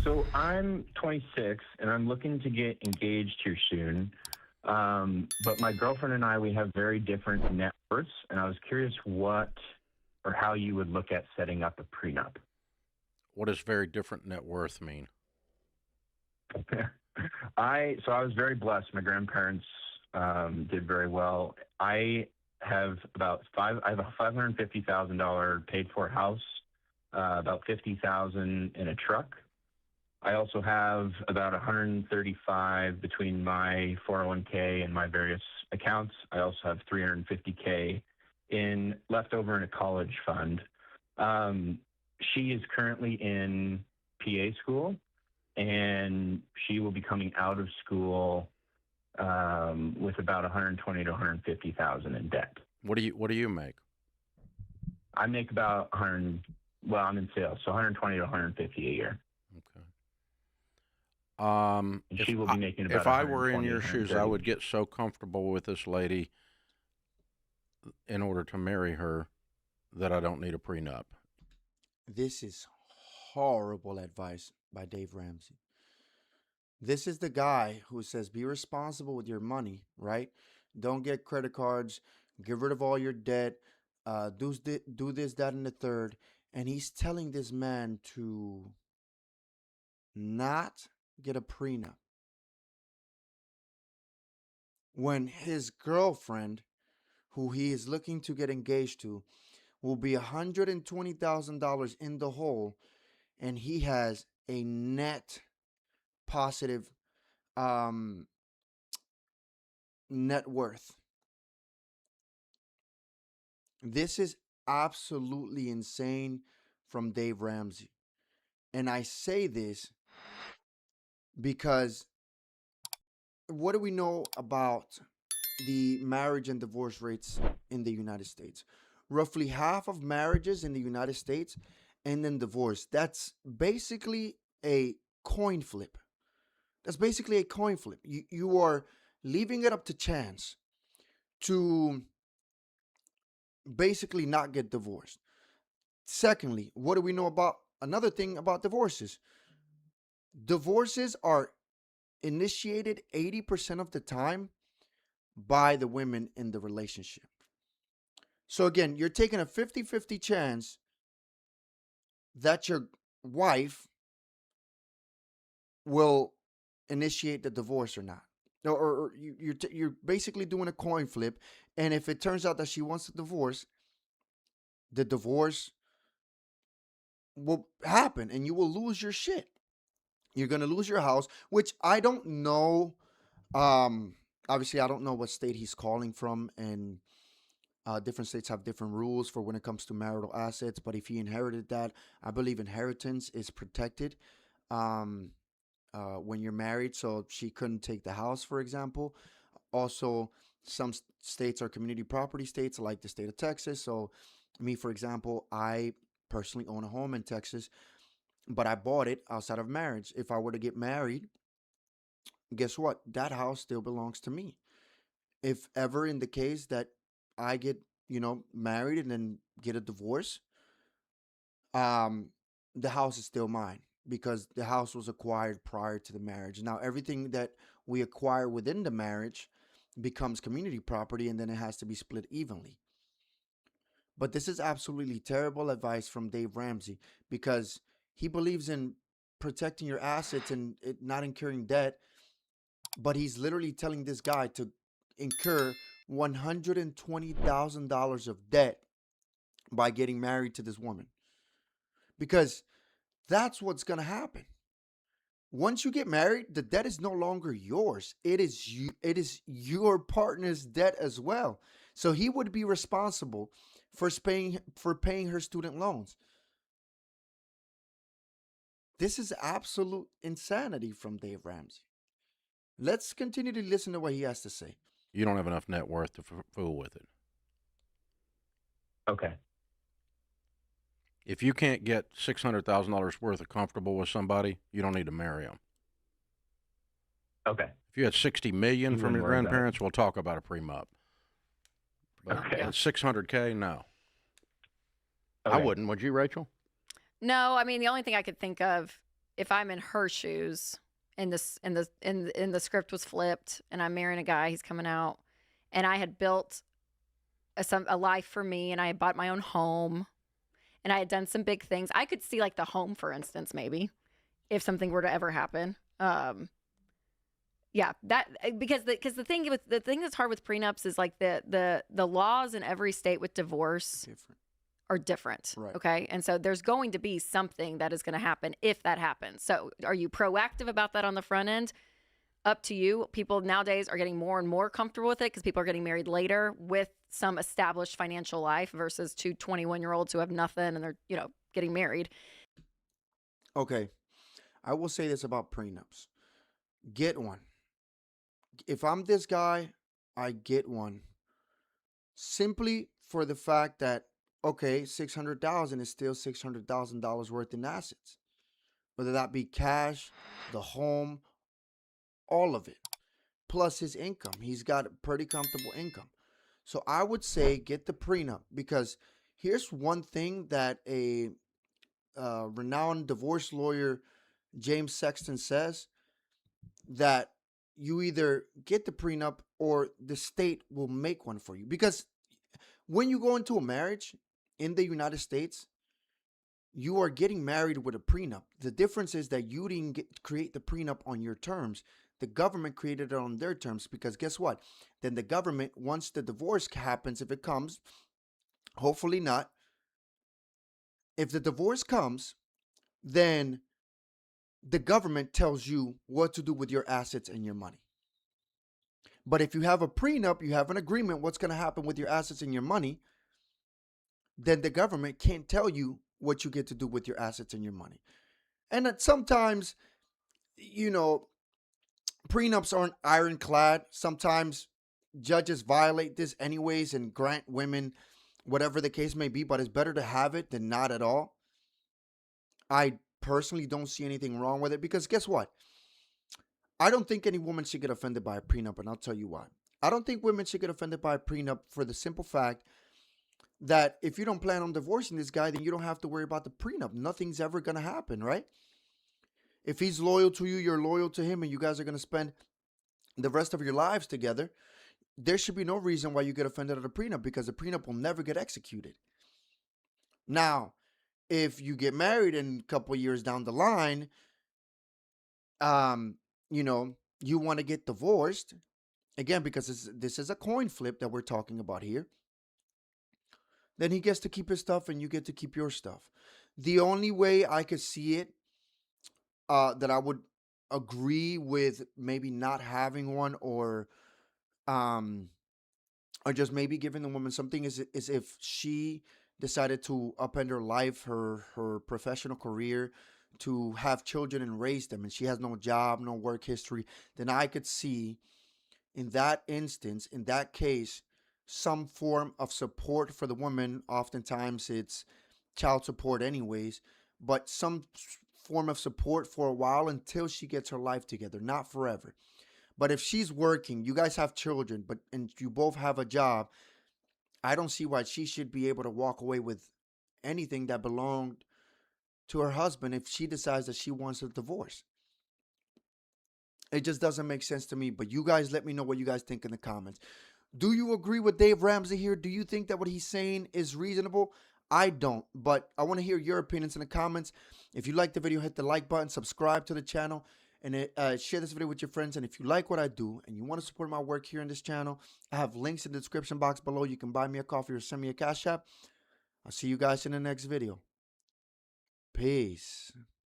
So I'm 26 and I'm looking to get engaged here soon. But my girlfriend and I, we have very different net worths, and I was curious what or how you would look at setting up a prenup. What does very different net worth mean? I was very blessed. My grandparents did very well. I have a $550,000 paid for house, about 50,000 in a truck. I also have about 135 between my 401k and my various accounts. I also have 350k in leftover in a college fund. Um, she is currently in PA school, and she will be coming out of school with about 120 to 150,000 in debt. What do you make? I make about 100. Well, I'm in sales, so 120 to 150 a year. Okay. And If she will be making about if I were in 120, your shoes, I 130. would get so comfortable with this lady in order to marry her that I don't need a prenup. This is horrible advice by Dave Ramsey. This is the guy who says be responsible with your money, right? Don't get credit cards, get rid of all your debt, do this, that, and the third. And he's telling this man to not get a prenup when his girlfriend, who he is looking to get engaged to, will be $120,000 in the hole, and he has a net positive um, net worth. This is absolutely insane from Dave Ramsey. And I say this because what do we know about the marriage and divorce rates in the United States? Roughly half of marriages in the United States end in divorce. That's basically a coin flip. That's basically a coin flip. You are leaving it up to chance to basically not get divorced. Secondly, what do we know about another thing about divorces? Divorces are initiated 80% of the time by the women in the relationship. So again, you're taking a 50-50 chance that your wife will initiate the divorce or not. Or you're basically doing a coin flip. And if it turns out that she wants a divorce, the divorce will happen and you will lose your shit. You're going to lose your house, which I don't know. Um, Obviously, I don't know what state he's calling from. And different states have different rules for when it comes to marital assets. But if he inherited that, I believe inheritance is protected um, when you're married. So she couldn't take the house, for example. Also, some states are community property states, like the state of Texas. So, me, for example, I personally own a home in Texas, but I bought it outside of marriage. If I were to get married, guess what? That house still belongs to me. If ever in the case that I get, married and then get a divorce, um, the house is still mine because the house was acquired prior to the marriage. Now, everything that we acquire within the marriage becomes community property and then it has to be split evenly. But this is absolutely terrible advice from Dave Ramsey because he believes in protecting your assets and it not incurring debt, but he's literally telling this guy to incur $120,000 of debt by getting married to this woman because that's what's going to happen. Once you get married, the debt is no longer yours. It is your partner's debt as well. So he would be responsible for paying her student loans. This is absolute insanity from Dave Ramsey. Let's continue to listen to what he has to say. You don't have enough net worth to fool with it. Okay. If you can't get $600,000 worth of comfortable with somebody, you don't need to marry them. Okay. If you had 60 million You from wouldn't your worry about it. grandparents, we'll talk about a prenup. But Okay. at 600K, no. I Okay. wouldn't. Would you, Rachel? No, I mean, the only thing I could think of if I'm in her shoes and the script was flipped and I'm marrying a guy, he's coming out, and I had built a life for me, and I had bought my own home, and I had done some big things. I could see like the home, for instance, maybe if something were to ever happen. Yeah, that because the thing that's hard with prenups is like the laws in every state with divorce are different. Right. Okay. And so there's going to be something that is going to happen if that happens. So are you proactive about that on the front end? Up to you. People nowadays are getting more and more comfortable with it because people are getting married later with some established financial life versus two 21-year-olds who have nothing and they're, getting married. Okay. I will say this about prenups. Get one. If I'm this guy, I get one. Simply for the fact that, okay, $600,000 is still $600,000 worth in assets. Whether that be cash, the home, all of it. Plus his income. He's got a pretty comfortable income. So I would say get the prenup, because here's one thing that a renowned divorce lawyer, James Sexton, says, that you either get the prenup or the state will make one for you. Because when you go into a marriage in the United States, you are getting married with a prenup. The difference is that you didn't create the prenup on your terms. The government created it on their terms, because guess what? Then the government, once the divorce happens, if it comes, hopefully not, if the divorce comes, then the government tells you what to do with your assets and your money. But if you have a prenup, you have an agreement what's going to happen with your assets and your money, then the government can't tell you what you get to do with your assets and your money. And that sometimes, prenups aren't ironclad. Sometimes judges violate this anyways and grant women whatever the case may be, but it's better to have it than not at all. I personally don't see anything wrong with it, because guess what? I don't think any woman should get offended by a prenup, and I'll tell you why. I don't think women should get offended by a prenup for the simple fact that if you don't plan on divorcing this guy, then you don't have to worry about the prenup. Nothing's ever going to happen, right? If he's loyal to you, you're loyal to him, and you guys are going to spend the rest of your lives together, there should be no reason why you get offended at a prenup, because the prenup will never get executed. Now, if you get married and a couple years down the line, you want to get divorced, again, because this is a coin flip that we're talking about here, then he gets to keep his stuff and you get to keep your stuff. The only way I could see it, that I would agree with maybe not having one, or just maybe giving the woman something, is if she decided to upend her life, her professional career, to have children and raise them, and she has no job, no work history, then I could see in that instance, in that case, some form of support for the woman. Oftentimes it's child support anyways, but some form of support for a while until she gets her life together, not forever. But if she's working, you guys have children, and you both have a job, I don't see why she should be able to walk away with anything that belonged to her husband if she decides that she wants a divorce. It just doesn't make sense to me. But you guys let me know what you guys think in the comments. Do you agree with Dave Ramsey here? Do you think that what he's saying is reasonable? I don't, but I want to hear your opinions in the comments. If you like the video, hit the like button, subscribe to the channel, and share this video with your friends. And if you like what I do and you want to support my work here in this channel, I have links in the description box below. You can buy me a coffee or send me a Cash App. I'll see you guys in the next video. Peace.